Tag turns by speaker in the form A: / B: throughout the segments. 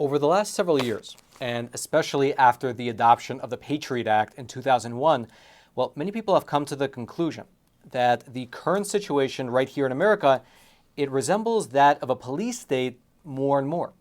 A: Over the last several years, and especially after the adoption of the Patriot Act in 2001, well, many people have come to the conclusion that the current situation right here in America, it resembles that of a police state more and more.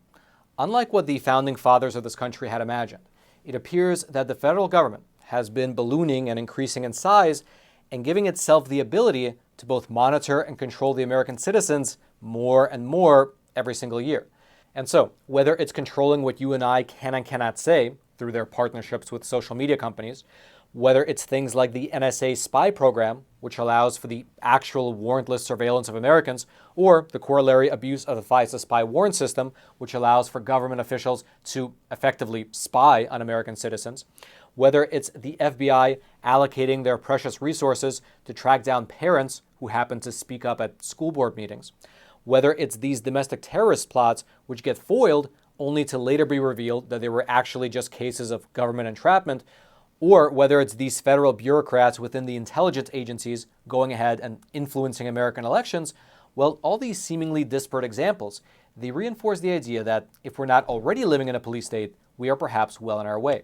A: Unlike what the founding fathers of this country had imagined, it appears that the federal government has been ballooning and increasing in size and giving itself the ability to both monitor and control the American citizens more and more every single year. And so, whether it's controlling what you and I can and cannot say through their partnerships with social media companies, whether it's things like the NSA spy program, which allows for the actual warrantless surveillance of Americans, or the corollary abuse of the FISA spy warrant system, which allows for government officials to effectively spy on American citizens, whether it's the FBI allocating their precious resources to track down parents who happen to speak up at school board meetings, whether it's these domestic terrorist plots which get foiled only to later be revealed that they were actually just cases of government entrapment, or whether it's these federal bureaucrats within the intelligence agencies going ahead and influencing American elections, well, all these seemingly disparate examples, they reinforce the idea that if we're not already living in a police state, we are perhaps well on our way.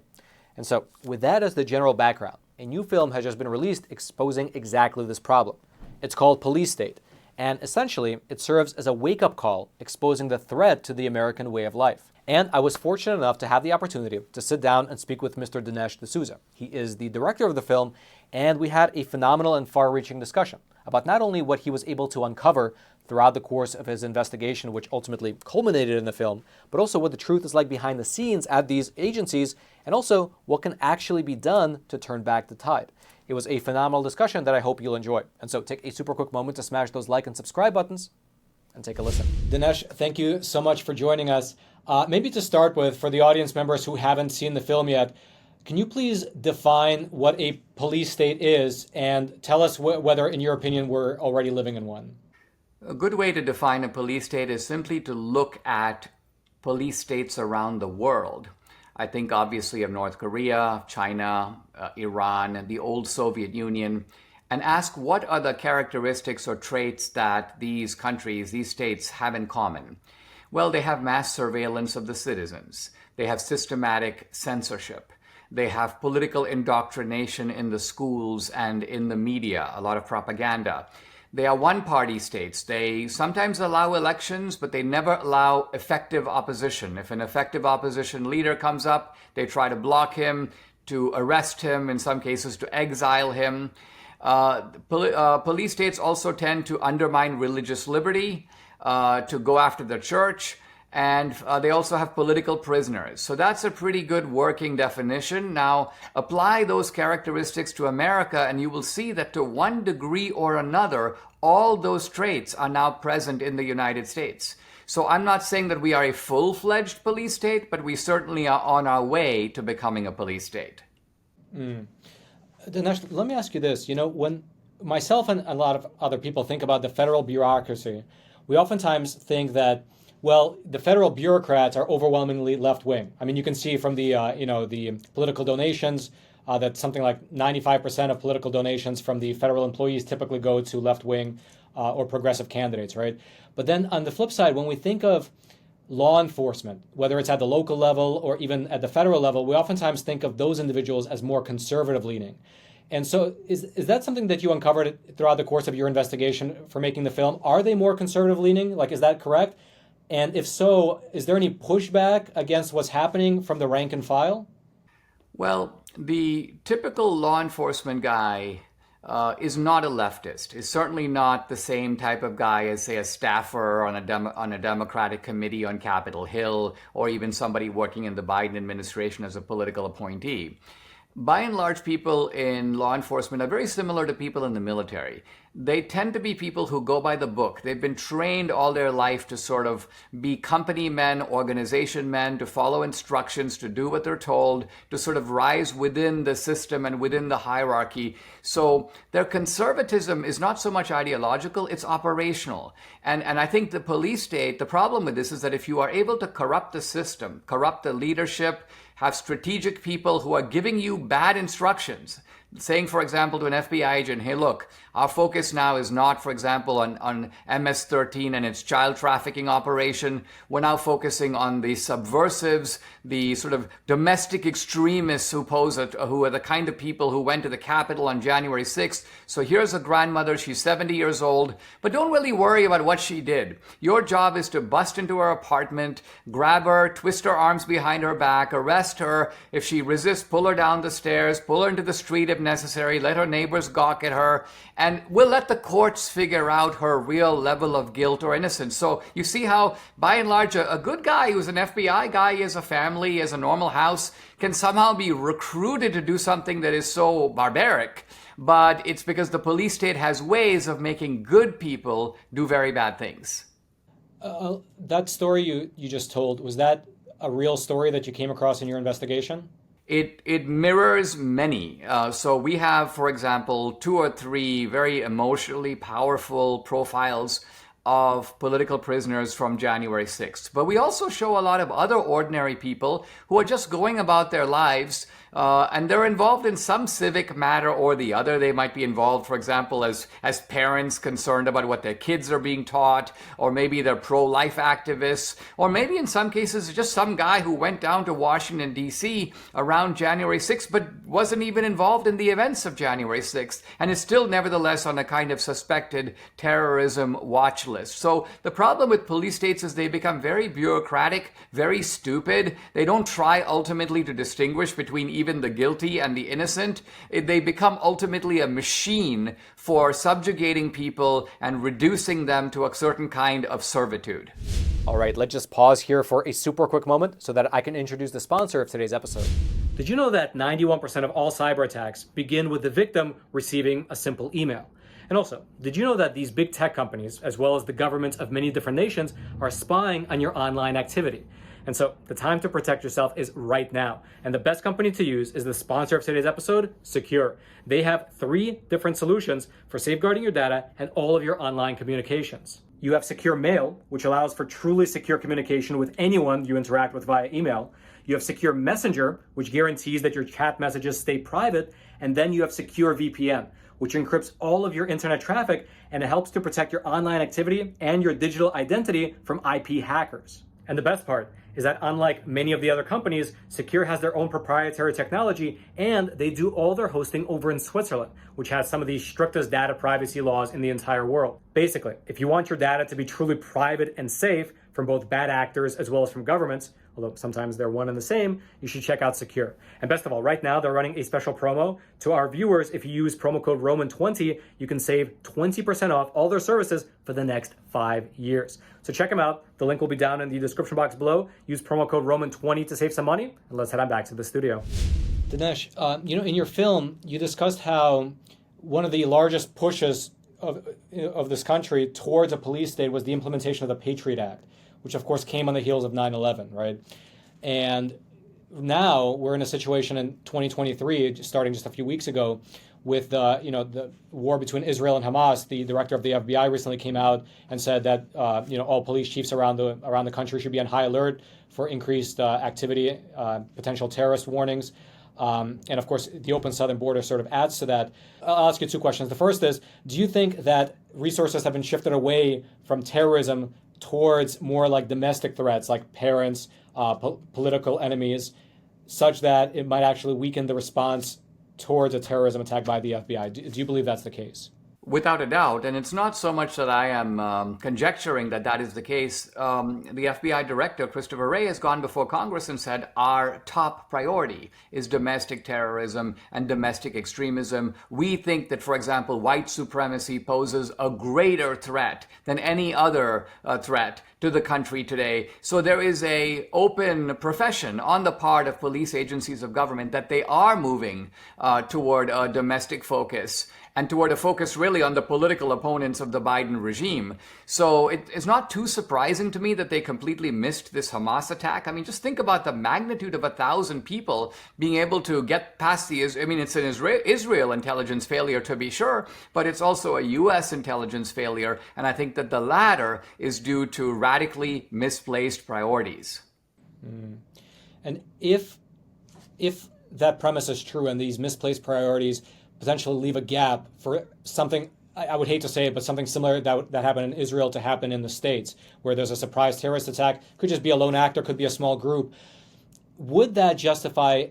A: And so, with that as the general background, a new film has just been released exposing exactly this problem. It's called Police State, and essentially, it serves as a wake-up call exposing the threat to the American way of life. And I was fortunate enough to have the opportunity to sit down and speak with Mr. Dinesh D'Souza. He is the director of the film, and we had a phenomenal and far-reaching discussion about not only what he was able to uncover throughout the course of his investigation, which ultimately culminated in the film, but also what the truth is like behind the scenes at these agencies, and also what can actually be done to turn back the tide. It was a phenomenal discussion that I hope you'll enjoy. And so take a super quick moment to smash those like and subscribe buttons and take a listen. Dinesh, thank you so much for joining us. Maybe to start with, for the audience members who haven't seen the film yet, can you please define what a police state is and tell us whether, in your opinion, we're already living in one?
B: A good way to define a police state is simply to look at police states around the world. I think obviously of North Korea, China, Iran, the old Soviet Union, and ask what are the characteristics or traits that these countries, these states have in common. Well, they have mass surveillance of the citizens. They have systematic censorship. They have political indoctrination in the schools and in the media, a lot of propaganda. They are one-party states. They sometimes allow elections, but they never allow effective opposition. If an effective opposition leader comes up, they try to block him, to arrest him, in some cases to exile him. Police states also tend to undermine religious liberty, to go after the church, and they also have political prisoners. So that's a pretty good working definition. Now, apply those characteristics to America, and you will see that to one degree or another, all those traits are now present in the United States. So I'm not saying that we are a full-fledged police state, but we certainly are on our way to becoming a police state.
A: Dinesh, let me ask you this. You know, when myself and a lot of other people think about the federal bureaucracy, we oftentimes think that, well, the federal bureaucrats are overwhelmingly left-wing. I mean, you can see from the, the political donations that something like 95% of political donations from the federal employees typically go to left-wing or progressive candidates, right? But then on the flip side, when we think of law enforcement, whether it's at the local level or even at the federal level, we oftentimes think of those individuals as more conservative-leaning. And so is that something that you uncovered throughout the course of your investigation for making the film? Are they more conservative-leaning? Like, is that correct? And if so, is there any pushback against what's happening from the rank and file?
B: Well, the typical law enforcement guy is not a leftist, is certainly not the same type of guy as, say, a staffer on a Democratic committee on Capitol Hill, or even somebody working in the Biden administration as a political appointee. By and large, people in law enforcement are very similar to people in the military. They tend to be people who go by the book. They've been trained all their life to sort of be company men, organization men, to follow instructions, to do what they're told, to sort of rise within the system and within the hierarchy. So their conservatism is not so much ideological, it's operational. And I think the police state, the problem with this is that if you are able to corrupt the system, corrupt the leadership, have strategic people who are giving you bad instructions, saying, for example, to an FBI agent, hey, look, our focus now is not, for example, on MS-13 and its child trafficking operation. We're now focusing on the subversives, the sort of domestic extremists who are the kind of people who went to the Capitol on January 6th. So here's a grandmother, she's 70 years old, but don't really worry about what she did. Your job is to bust into her apartment, grab her, twist her arms behind her back, arrest her. If she resists, pull her down the stairs, pull her into the street if necessary, let her neighbors gawk at her, and we'll let the courts figure out her real level of guilt or innocence. So you see how, by and large, a good guy who's an FBI guy, he has a family, he has a normal house, can somehow be recruited to do something that is so barbaric. But it's because the police state has ways of making good people do very bad things.
A: That story you just told, was that a real story that you came across in your investigation?
B: It mirrors many. So we have, for example, 2 or 3 very emotionally powerful profiles of political prisoners from January 6th. But we also show a lot of other ordinary people who are just going about their lives, and they're involved in some civic matter or the other. They might be involved, for example, as parents concerned about what their kids are being taught, or maybe they're pro-life activists, or maybe in some cases just some guy who went down to Washington, D.C. around January 6th, but wasn't even involved in the events of January 6th, and is still nevertheless on a kind of suspected terrorism watch list. So the problem with police states is they become very bureaucratic, very stupid. They don't try ultimately to distinguish between even the guilty and the innocent. They become ultimately a machine for subjugating people and reducing them to a certain kind of servitude.
A: All right, let's just pause here for a super quick moment so that I can introduce the sponsor of today's episode. Did you know that 91% of all cyber attacks begin with the victim receiving a simple email? And also, did you know that these big tech companies, as well as the governments of many different nations, are spying on your online activity? And so the time to protect yourself is right now. And the best company to use is the sponsor of today's episode, Secure. They have 3 different solutions for safeguarding your data and all of your online communications. You have Secure Mail, which allows for truly secure communication with anyone you interact with via email. You have Secure Messenger, which guarantees that your chat messages stay private. And then you have Secure VPN, which encrypts all of your internet traffic, and it helps to protect your online activity and your digital identity from IP hackers. And the best part is that unlike many of the other companies, Secure has their own proprietary technology, and they do all their hosting over in Switzerland, which has some of the strictest data privacy laws in the entire world. Basically, if you want your data to be truly private and safe from both bad actors as well as from governments, although sometimes they're one and the same, you should check out Secure. And best of all, right now they're running a special promo. To our viewers, if you use promo code Roman20, you can save 20% off all their services for the next 5 years. So check them out. The link will be down in the description box below. Use promo code Roman20 to save some money. And let's head on back to the studio. Dinesh, in your film, you discussed how one of the largest pushes of this country towards a police state was the implementation of the Patriot Act, which of course came on the heels of 9/11, right? And now we're in a situation in 2023, starting just a few weeks ago, with the war between Israel and Hamas. The director of the FBI recently came out and said that all police chiefs around the country should be on high alert for increased activity, potential terrorist warnings. And of course, the open southern border sort of adds to that. I'll ask you 2 questions. The first is, do you think that resources have been shifted away from terrorism towards more like domestic threats, like parents, political enemies, such that it might actually weaken the response towards a terrorism attack by the FBI? Do you believe that's the case?
B: Without a doubt, and it's not so much that I am conjecturing that is the case. The FBI director, Christopher Wray, has gone before Congress and said our top priority is domestic terrorism and domestic extremism. We think that, for example, white supremacy poses a greater threat than any other threat to the country today. So there is a open profession on the part of police agencies of government that they are moving toward a domestic focus, and toward a focus really on the political opponents of the Biden regime. So it's not too surprising to me that they completely missed this Hamas attack. I mean, just think about the magnitude of 1,000 people being able to get past it's an Israel intelligence failure to be sure, but it's also a U.S. intelligence failure. And I think that the latter is due to radically misplaced priorities.
A: And if that premise is true and these misplaced priorities potentially leave a gap for something, I would hate to say it, but something similar that happened in Israel to happen in the States, where there's a surprise terrorist attack. Could just be a lone actor, could be a small group. Would that justify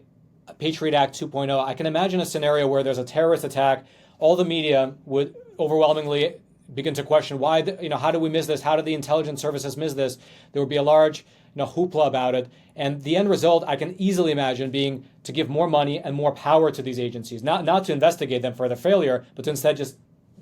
A: Patriot Act 2.0? I can imagine a scenario where there's a terrorist attack. All the media would overwhelmingly begin to question why, how did we miss this? How did the intelligence services miss this? There would be a large, hoopla about it. And the end result, I can easily imagine, being to give more money and more power to these agencies, not to investigate them for their failure, but to instead just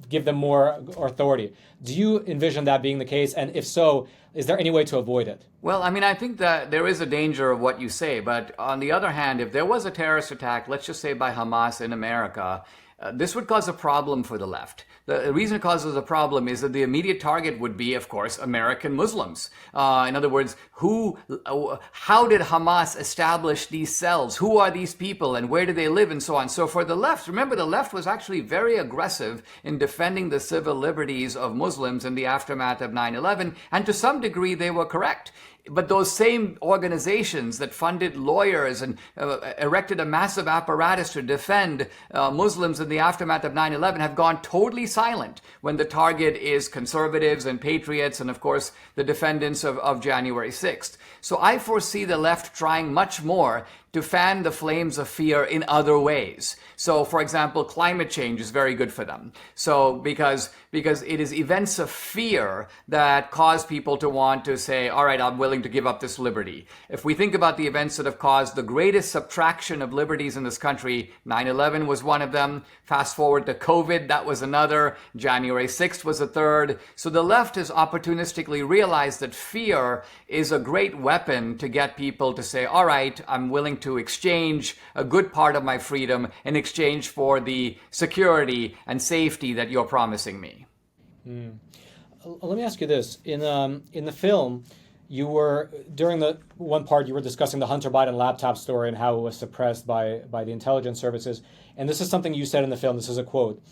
A: give them more authority. Do you envision that being the case? And if so, is there any way to avoid it?
B: Well, I mean, I think that there is a danger of what you say. But on the other hand, if there was a terrorist attack, let's just say by Hamas in America, this would cause a problem for the left. The reason it causes a problem is that the immediate target would be, of course, American Muslims. In other words, how did Hamas establish these cells? Who are these people and where do they live and so on? So for the left, remember, the left was actually very aggressive in defending the civil liberties of Muslims in the aftermath of 9/11. And to some degree, they were correct. But those same organizations that funded lawyers and erected a massive apparatus to defend Muslims in the aftermath of 9/11 have gone totally silent when the target is conservatives and patriots and, of course, the defendants of January 6th. So I foresee the left trying much more to fan the flames of fear in other ways. So, for example, climate change is very good for them. So, because it is events of fear that cause people to want to say, all right, I'm willing to give up this liberty. If we think about the events that have caused the greatest subtraction of liberties in this country, 9/11 was one of them. Fast forward to COVID, that was another. January 6th was a third. So the left has opportunistically realized that fear is a great weapon to get people to say, all right, I'm willing to exchange a good part of my freedom in exchange for the security and safety that you're promising me.
A: Let me ask you this. In the film, you were, during the one part, you were discussing the Hunter Biden laptop story and how it was suppressed by the intelligence services. And this is something you said in the film. This is a quote.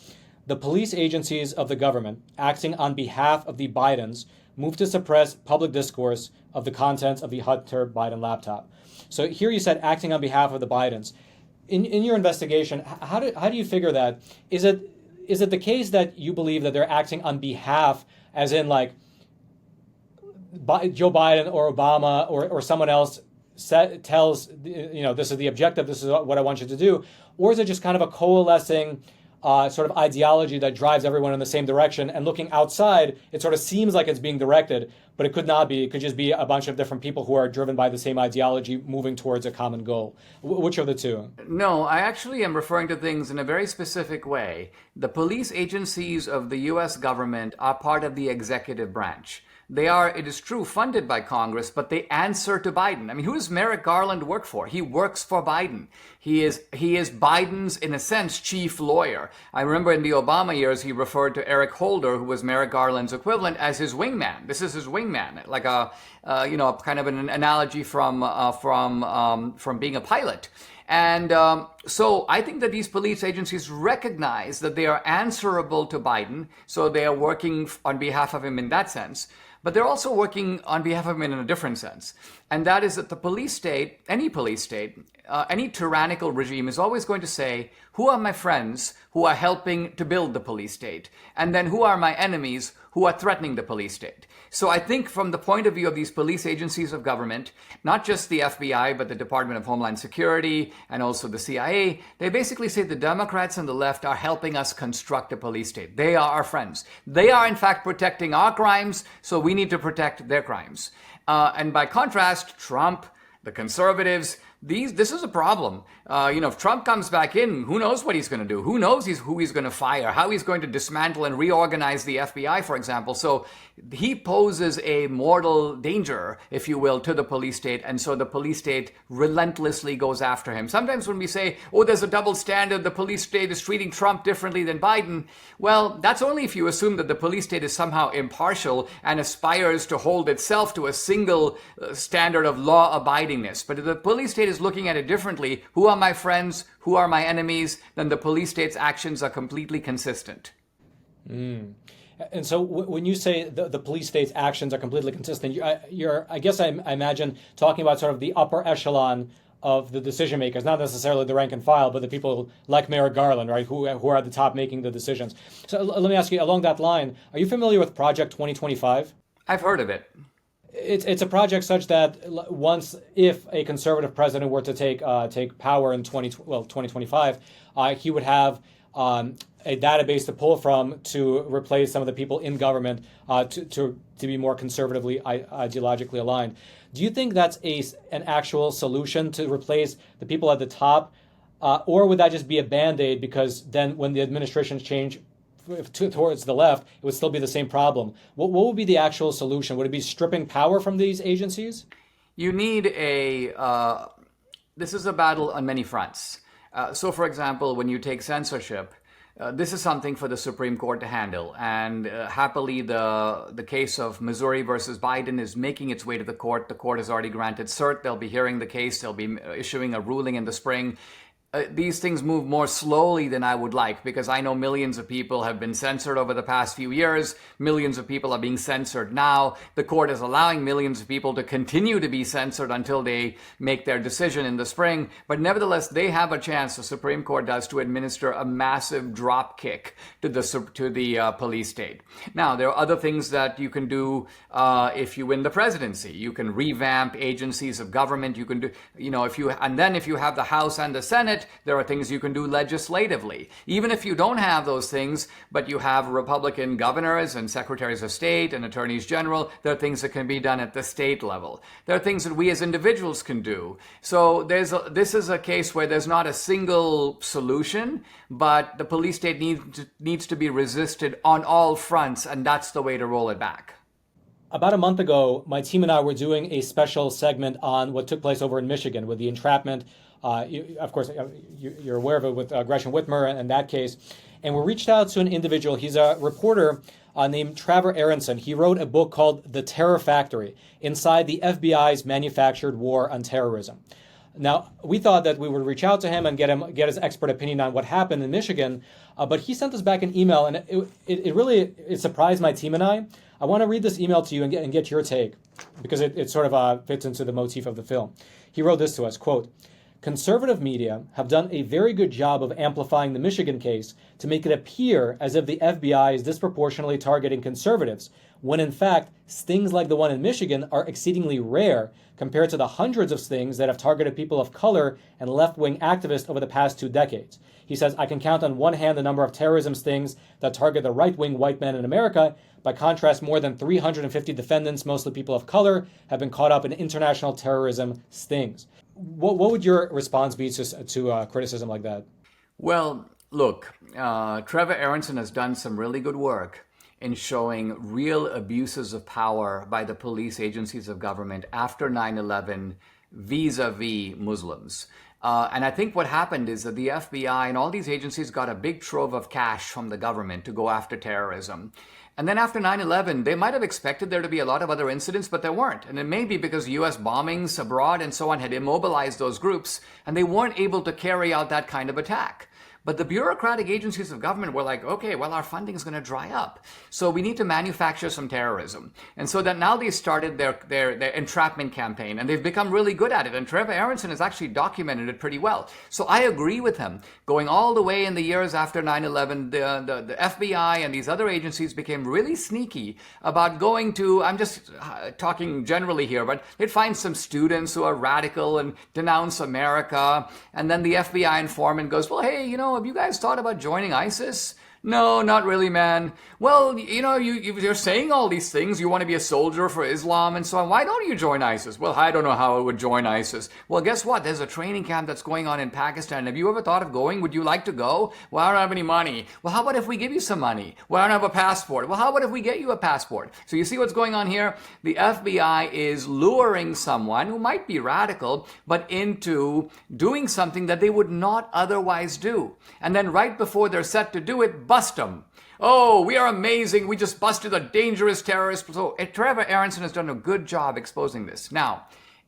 A: The police agencies of the government, acting on behalf of the Bidens, moved to suppress public discourse of the contents of the Hunter Biden laptop. So here you said acting on behalf of the Bidens. In your investigation, how do you figure that? Is it the case that you believe that they're acting on behalf, as in like Joe Biden or Obama or someone else tells, this is the objective, this is what I want you to do? Or is it just kind of a coalescing sort of ideology that drives everyone in the same direction, and looking outside, it sort of seems like it's being directed, but it could not be. It could just be a bunch of different people who are driven by the same ideology moving towards a common goal. Which of the two?
B: No, I actually am referring to things in a very specific way. The police agencies of the U.S. government are part of the executive branch. They are, it is true, funded by Congress, but they answer to Biden. I mean, who does Merrick Garland work for? He works for Biden. He is Biden's, in a sense, chief lawyer. I remember in the Obama years, he referred to Eric Holder, who was Merrick Garland's equivalent, as his wingman. This is his wingman, like a kind of an analogy from being a pilot. And so I think that these police agencies recognize that they are answerable to Biden, so they are working on behalf of him in that sense. But they're also working on behalf of him in a different sense. And that is that the police state, any tyrannical regime is always going to say, who are my friends who are helping to build the police state? And then who are my enemies who are threatening the police state? So I think from the point of view of these police agencies of government, not just the FBI, but the Department of Homeland Security and also the CIA, they basically say the Democrats and the left are helping us construct a police state. They are our friends. They are, in fact, protecting our crimes, so we need to protect their crimes. And by contrast, Trump, the conservatives, this is a problem. If Trump comes back in, who knows what he's going to do? Who knows who he's going to fire? How he's going to dismantle and reorganize the FBI, for example. So he poses a mortal danger, if you will, to the police state. And so the police state relentlessly goes after him. Sometimes when we say, oh, there's a double standard, the police state is treating Trump differently than Biden. Well, that's only if you assume that the police state is somehow impartial and aspires to hold itself to a single standard of law abidingness. But if the police state is looking at it differently, who are my friends, who are my enemies, then the police state's actions are completely consistent.
A: And so when you say the police state's actions are completely consistent, I guess I imagine talking about sort of the upper echelon of the decision makers, not necessarily the rank and file, but the people like Merrick Garland, right, who are at the top making the decisions. So let me ask you, along that line, are you familiar with Project 2025?
B: I've heard of it.
A: It's a project such that if a conservative president were to take power in 2025, he would have a database to pull from to replace some of the people in government to be more conservatively ideologically aligned. Do you think that's an actual solution to replace the people at the top, or would that just be a band-aid, because then when the administrations change towards the left, it would still be the same problem? What would be the actual solution? Would it be stripping power from these agencies?
B: You need this is a battle on many fronts. So, for example, when you take censorship, this is something for the Supreme Court to handle. And happily, the case of Missouri versus Biden is making its way to the court. The court has already granted cert. They'll be hearing the case. They'll be issuing a ruling in the spring. These things move more slowly than I would like, because I know millions of people have been censored over the past few years. Millions of people are being censored now. The court is allowing millions of people to continue to be censored until they make their decision in the spring. But nevertheless, they have a chance, the Supreme Court does, to administer a massive drop kick to the police state. Now, there are other things that you can do if you win the presidency. You can revamp agencies of government. You can do, if you have the House and the Senate, there are things you can do legislatively. Even if you don't have those things, but you have Republican governors and secretaries of state and attorneys general, there are things that can be done at the state level. There are things that we as individuals can do. So this is a case where there's not a single solution, but the police state needs to be resisted on all fronts, and that's the way to roll it back.
A: About a month ago, my team and I were doing a special segment on what took place over in Michigan with the entrapment. Of course, you're aware of it with Gresham Whitmer and that case. And we reached out to an individual. He's a reporter named Trevor Aronson. He wrote a book called The Terror Factory: Inside the FBI's Manufactured War on Terrorism. Now, we thought that we would reach out to him and get his expert opinion on what happened in Michigan, but he sent us back an email, and it really surprised my team and I. I want to read this email to you and get your take, because it sort of fits into the motif of the film. He wrote this to us, quote, "Conservative media have done a very good job of amplifying the Michigan case to make it appear as if the FBI is disproportionately targeting conservatives, when in fact, stings like the one in Michigan are exceedingly rare compared to the hundreds of stings that have targeted people of color and left-wing activists over the past 2 decades. He says, I can count on one hand the number of terrorism stings that target the right-wing white men in America. By contrast, more than 350 defendants, mostly people of color, have been caught up in international terrorism stings." What would your response be to criticism like that?
B: Well, look, Trevor Aronson has done some really good work in showing real abuses of power by the police agencies of government after 9/11 vis-a-vis Muslims. And I think what happened is that the FBI and all these agencies got a big trove of cash from the government to go after terrorism. And then after 9/11, they might have expected there to be a lot of other incidents, but there weren't. And it may be because U.S. bombings abroad and so on had immobilized those groups, and they weren't able to carry out that kind of attack. But the bureaucratic agencies of government were like, okay, well, our funding is going to dry up. So we need to manufacture some terrorism. And so that now they started their entrapment campaign, and they've become really good at it. And Trevor Aronson has actually documented it pretty well. So I agree with him. Going all the way in the years after 9/11, the FBI and these other agencies became really sneaky about going to, I'm just talking generally here, but they'd find some students who are radical and denounce America. And then the FBI informant goes, well, hey, have you guys thought about joining ISIS? No, not really, man. Well, you're saying all these things. You want to be a soldier for Islam and so on. Why don't you join ISIS? Well, I don't know how I would join ISIS. Well, guess what? There's a training camp that's going on in Pakistan. Have you ever thought of going? Would you like to go? Well, I don't have any money. Well, how about if we give you some money? Well, I don't have a passport. Well, how about if we get you a passport? So you see what's going on here? The FBI is luring someone who might be radical, but into doing something that they would not otherwise do. And then right before they're set to do it, bust them. Oh, we are amazing. We just busted a dangerous terrorist. So Trevor Aronson has done a good job exposing this. Now,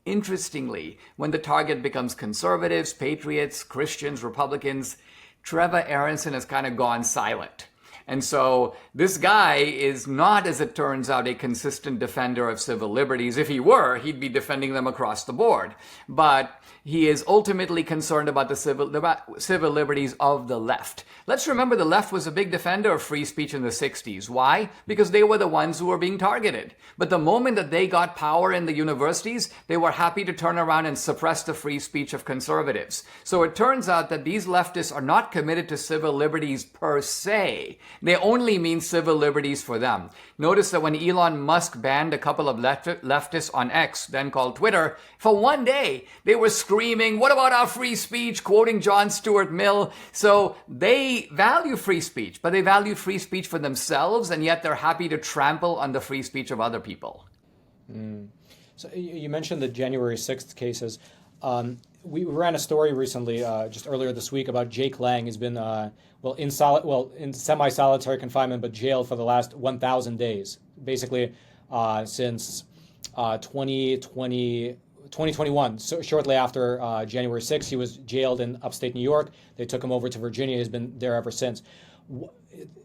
B: interestingly, when the target becomes conservatives, patriots, Christians, Republicans, Trevor Aronson has kind of gone silent. And so this guy is not, as it turns out, a consistent defender of civil liberties. If he were, he'd be defending them across the board. But he is ultimately concerned about the civil liberties of the left. Let's remember the left was a big defender of free speech in the 60s. Why? Because they were the ones who were being targeted. But the moment that they got power in the universities, they were happy to turn around and suppress the free speech of conservatives. So it turns out that these leftists are not committed to civil liberties per se. They only mean civil liberties for them. Notice that when Elon Musk banned a couple of leftists on X, then called Twitter, for one day, they were screaming, "What about our free speech?" quoting John Stuart Mill. So they value free speech, but they value free speech for themselves, and yet they're happy to trample on the free speech of other people.
A: So you mentioned the January 6th cases. We ran a story recently, just earlier this week, about Jake Lang. He's been in semi-solitary confinement, but jailed for the last 1,000 days, basically since 2021. So shortly after January 6th, he was jailed in upstate New York. They took him over to Virginia. He's been there ever since.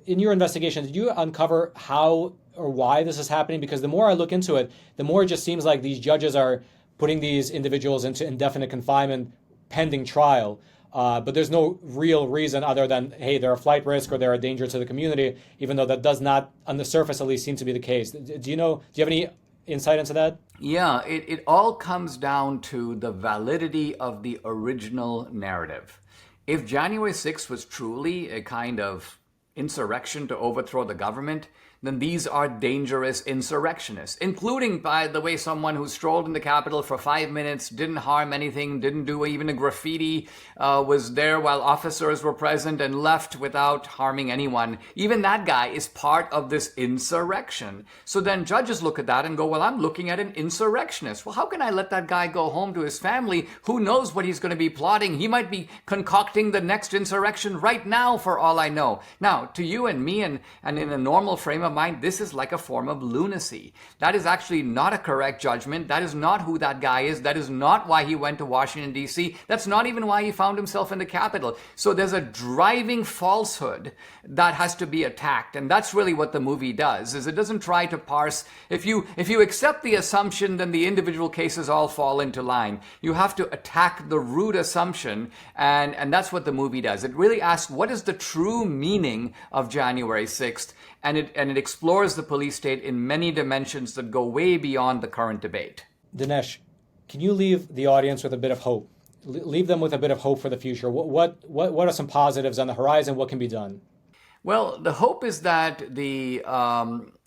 A: In your investigation, did you uncover how or why this is happening? Because the more I look into it, the more it just seems like these judges are putting these individuals into indefinite confinement pending trial. But there's no real reason other than, hey, they're a flight risk or they're a danger to the community, even though that does not, on the surface at least, seem to be the case. Do you have any insight into that?
B: Yeah, it all comes down to the validity of the original narrative. If January 6th was truly a kind of insurrection to overthrow the government, then these are dangerous insurrectionists, including, by the way, someone who strolled in the Capitol for 5 minutes, didn't harm anything, didn't do even a graffiti, was there while officers were present and left without harming anyone. Even that guy is part of this insurrection. So then judges look at that and go, well, I'm looking at an insurrectionist. Well, how can I let that guy go home to his family? Who knows what he's going to be plotting? He might be concocting the next insurrection right now, for all I know. Now, to you and me and in a normal frame of mind, this is like a form of lunacy. That is actually not a correct judgment. That is not who that guy is. That is not why he went to Washington, D.C. That's not even why he found himself in the Capitol. So there's a driving falsehood that has to be attacked. And that's really what the movie does, is it doesn't try to parse. If you accept the assumption, then the individual cases all fall into line. You have to attack the root assumption. And that's what the movie does. It really asks, what is the true meaning of January 6th? And it explores the police state in many dimensions that go way beyond the current debate.
A: Dinesh, can you leave the audience with a bit of hope? Leave them with a bit of hope for the future. What are some positives on the horizon? What can be done?
B: Well, the hope is that the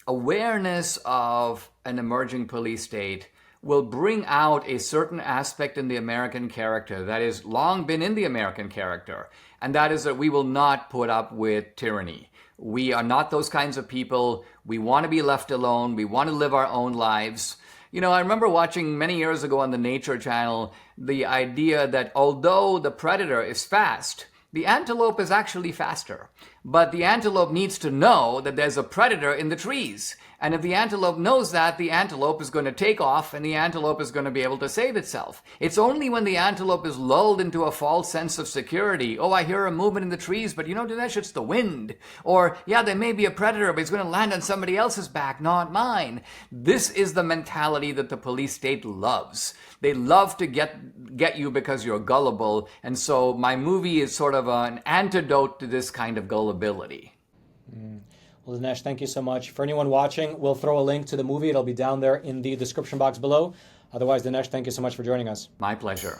B: awareness of an emerging police state will bring out a certain aspect in the American character that has long been in the American character, and that is that we will not put up with tyranny. We are not those kinds of people. We want to be left alone. We want to live our own lives. You know, I remember watching many years ago on the Nature Channel the idea that although the predator is fast, the antelope is actually faster. But the antelope needs to know that there's a predator in the trees. And if the antelope knows that, the antelope is going to take off and the antelope is going to be able to save itself. It's only when the antelope is lulled into a false sense of security. Oh, I hear a movement in the trees, but you know, Dinesh, it's the wind. Or, yeah, there may be a predator, but it's going to land on somebody else's back, not mine. This is the mentality that the police state loves. They love to get you because you're gullible. And so my movie is sort of an antidote to this kind of gullibility.
A: Well, Dinesh, thank you so much. For anyone watching, we'll throw a link to the movie. It'll be down there in the description box below. Otherwise, Dinesh, thank you so much for joining us.
B: My pleasure.